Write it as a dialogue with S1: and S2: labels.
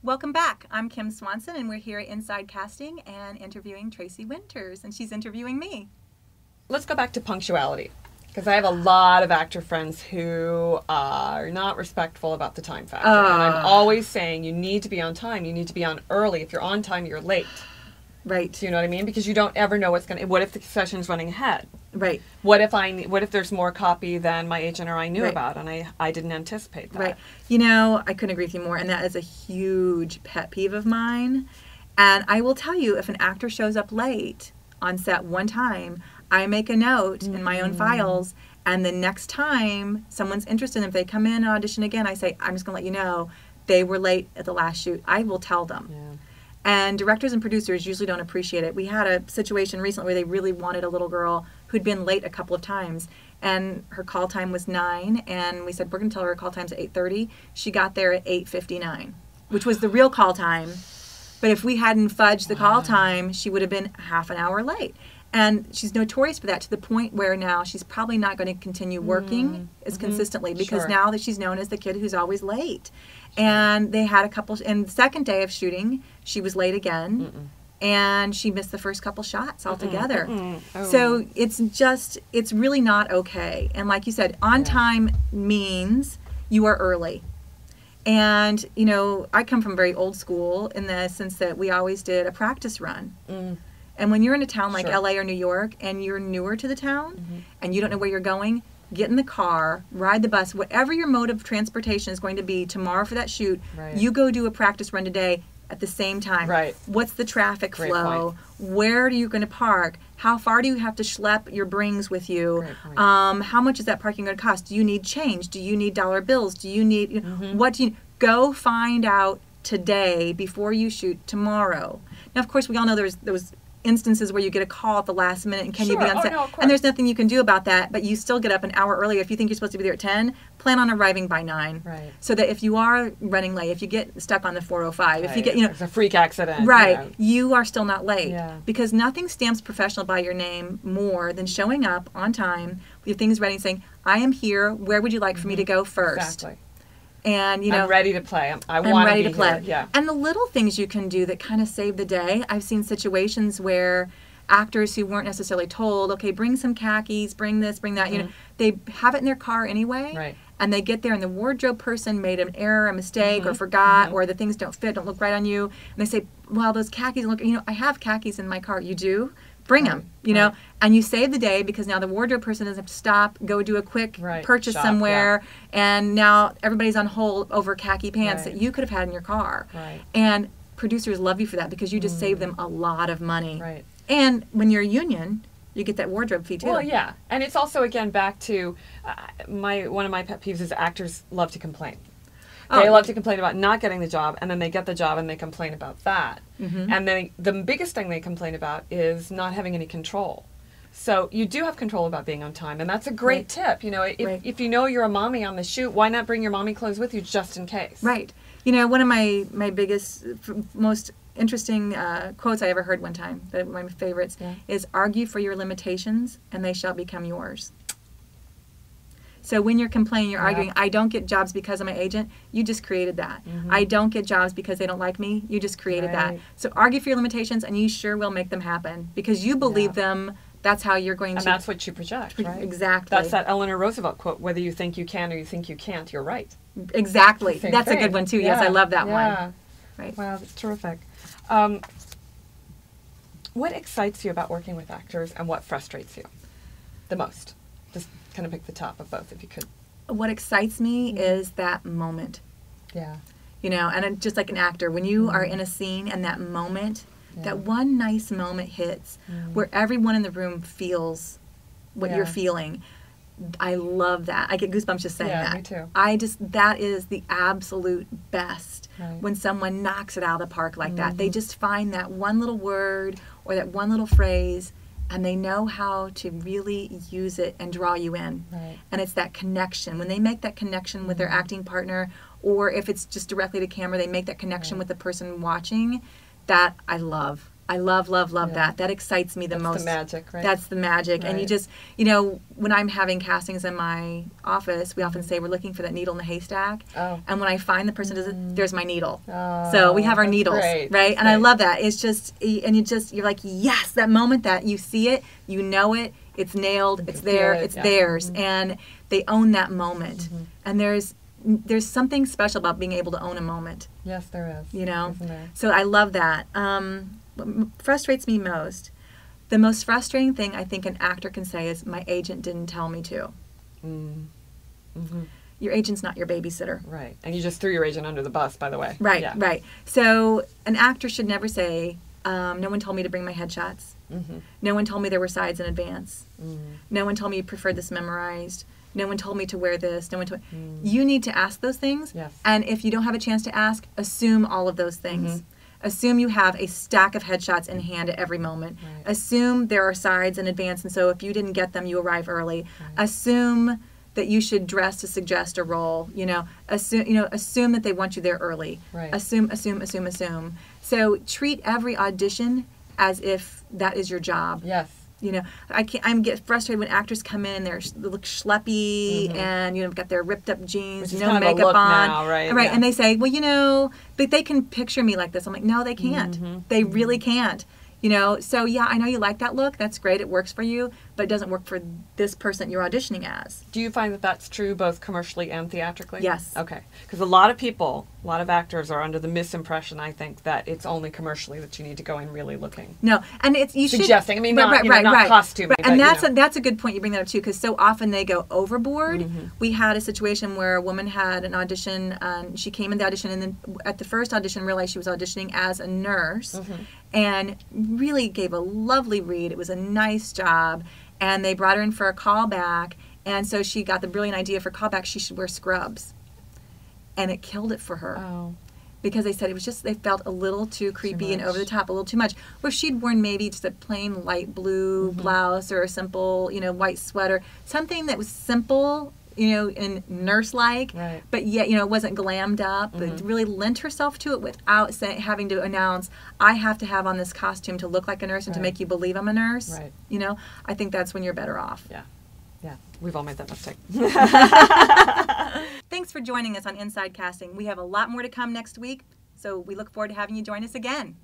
S1: Welcome back. I'm Kim Swanson, and we're here at Inside Casting and interviewing Tracy Winters, and she's interviewing me.
S2: Let's go back to punctuality, because I have a lot of actor friends who are not respectful about the time factor. And I'm always saying you need to be on time. You need to be on early. If you're on time, you're late.
S1: Right.
S2: Do you know what I mean? Because you don't ever know what's going to... What if the session's running ahead?
S1: Right.
S2: What if there's more copy than my agent or I knew about, and I didn't anticipate that?
S1: Right. You know, I couldn't agree with you more, and that is a huge pet peeve of mine. And I will tell you, if an actor shows up late on set one time, I make a note in my own files, and the next time someone's interested, if they come in and audition again, I say, I'm just going to let you know they were late at the last shoot. I will tell them.
S2: Yeah.
S1: And directors and producers usually don't appreciate it. We had a situation recently where they really wanted a little girl who'd been late a couple of times, and her call time was 9, and we said, we're going to tell her call time's at 8:30. She got there at 8:59, which was the real call time. But if we hadn't fudged the call time, she would have been half an hour late. And she's notorious for that, to the point where now she's probably not going to continue working as consistently, because now that she's known as the kid who's always late. And they had a couple, and the second day of shooting, she was late again, and she missed the first couple shots altogether. So it's really not okay. And like you said, on time means you are early. And, you know, I come from very old school in the sense that we always did a practice run. And when you're in a town like LA or New York and you're newer to the town and you don't know where you're going, get in the car, ride the bus, whatever your mode of transportation is going to be tomorrow for that shoot, you go do a practice run today at the same time. What's the traffic flow? Where are you going to park? How far do you have to schlep your brings with you? How much is that parking going to cost? Do you need change? Do you need dollar bills? Do you need, what do you, go find out today before you shoot tomorrow. Now, of course, we all know there's those instances where you get a call at the last minute and can you be on set? And there's nothing you can do about that, but you still get up an hour earlier. If you think you're supposed to be there at 10, plan on arriving by 9. So that if you are running late, if you get stuck on the 405, if you get,
S2: it's a freak accident.
S1: You are still not late. Because nothing stamps professional by your name more than showing up on time with your things ready and saying, I am here, where would you like for me to go first? And, you know,
S2: I'm ready to play. I'm ready to play.
S1: And the little things you can do that kind of save the day. I've seen situations where actors who weren't necessarily told, okay, bring some khakis, bring this, bring that, you know, they have it in their car anyway. And they get there and the wardrobe person made an error, a mistake, or forgot, or the things don't fit, don't look right on you. And they say, well, those khakis look, you know, I have khakis in my car. You do? Bring them, you know, and you save the day because now the wardrobe person doesn't have to stop, go do a quick purchase somewhere, and now everybody's on hold over khaki pants that you could have had in your car. And producers love you for that because you just save them a lot of money. And when you're a union, you get that wardrobe fee too.
S2: Well, and it's also, again, back to one of my pet peeves is actors love to complain. They love to complain about not getting the job, and then they get the job and they complain about that. And then the biggest thing they complain about is not having any control. So you do have control about being on time, and that's a great tip. You know, if you know you're a mommy on the shoot, why not bring your mommy clothes with you just in case?
S1: You know, one of my biggest, most interesting quotes I ever heard one time, that one of my favorites, is argue for your limitations and they shall become yours. So when you're complaining, you're arguing, I don't get jobs because of my agent, you just created that. I don't get jobs because they don't like me, you just created that. So argue for your limitations and you sure will make them happen because you believe them. That's how you're going to...
S2: And that's what you project, right?
S1: Exactly.
S2: That's that Eleanor Roosevelt quote, whether you think you can or you think you can't, you're right.
S1: Exactly. That's a good one too. Yes, I love that one.
S2: Wow, that's terrific. What excites you about working with actors and what frustrates you the most? Just kind of pick the top of both if you could.
S1: What excites me is that moment. You know, and just like an actor, when you are in a scene and that moment, that one nice moment hits where everyone in the room feels what you're feeling. I love that. I get goosebumps just saying that.
S2: Me too.
S1: That is the absolute best when someone knocks it out of the park like that. They just find that one little word or that one little phrase and they know how to really use it and draw you in. And it's that connection. When they make that connection with their acting partner, or if it's just directly to camera, they make that connection with the person watching, that I love. I love, love, love
S2: Yeah.
S1: that. That excites me the
S2: That's
S1: most.
S2: the magic, right?
S1: That's the magic. And you
S2: Right.
S1: just, when I'm having castings in my office, we often say we're looking for that needle in the haystack.
S2: Oh.
S1: And when I find the person does it, there's my needle.
S2: Oh,
S1: So we have our
S2: that's
S1: needles,
S2: great.
S1: right?
S2: That's
S1: And I
S2: great.
S1: love that. It's just, and you're like, yes, that moment that you see it, you know it, it's nailed, it's there,
S2: Good,
S1: it's
S2: yeah.
S1: theirs. And they own that moment. And there's something special about being able to own a moment,
S2: Yes, there is. Isn't there?
S1: So I love that. What frustrates me most, the most frustrating thing I think an actor can say is, my agent didn't tell me to. Your agent's not your babysitter.
S2: Right. And you just threw your agent under the bus, by the way.
S1: Right,
S2: Yeah.
S1: right. So an actor should never say, no one told me to bring my headshots. No one told me there were sides in advance. No one told me you preferred this memorized. No one told me to wear this. No one told. You need to ask those things.
S2: Yes.
S1: And if you don't have a chance to ask, assume all of those things. Assume you have a stack of headshots in hand at every moment.
S2: Right.
S1: Assume there are sides in advance, and so if you didn't get them, you arrive early. Assume that you should dress to suggest a role. Assume that they want you there early.
S2: Right.
S1: Assume. So treat every audition as if that is your job.
S2: Yes.
S1: I get frustrated when actors come in and they look schleppy and got their ripped up jeans,
S2: Which is
S1: no
S2: kind of a
S1: makeup
S2: look
S1: on,
S2: now, right?
S1: Right?
S2: Yeah.
S1: And they say, well, but they can picture me like this. I'm like, no, they can't. They really can't. So yeah, I know you like that look. That's great. It works for you, but it doesn't work for this person you're auditioning as.
S2: Do you find that that's true both commercially and theatrically?
S1: Yes.
S2: Okay. Because a lot of actors are under the misimpression, I think, that it's only commercially that you need to go in really looking.
S1: No, and you should
S2: Suggesting. I mean, not costuming.
S1: Right. And
S2: but,
S1: that's a good point you bring that up too, because so often they go overboard. We had a situation where a woman had an audition, and she came in the audition, and then at the first audition realized she was auditioning as a nurse, and really gave a lovely read. It was a nice job, and they brought her in for a callback, and so she got the brilliant idea for callback she should wear scrubs, and it killed it for her.
S2: Oh.
S1: Because they said it was just, they felt a little too creepy and
S2: much.
S1: over the top, a little too much. Where she'd worn maybe just a plain light blue blouse or a simple, white sweater, something that was simple, and nurse-like,
S2: Right.
S1: but yet, it wasn't glammed up. But really lent herself to it without having to announce, I have to have on this costume to look like a nurse and to
S2: Right.
S1: make you believe I'm a nurse.
S2: Right.
S1: I think that's when you're better off.
S2: Yeah. Yeah. We've all made that mistake.
S1: Thanks for joining us on Inside Casting. We have a lot more to come next week, so we look forward to having you join us again.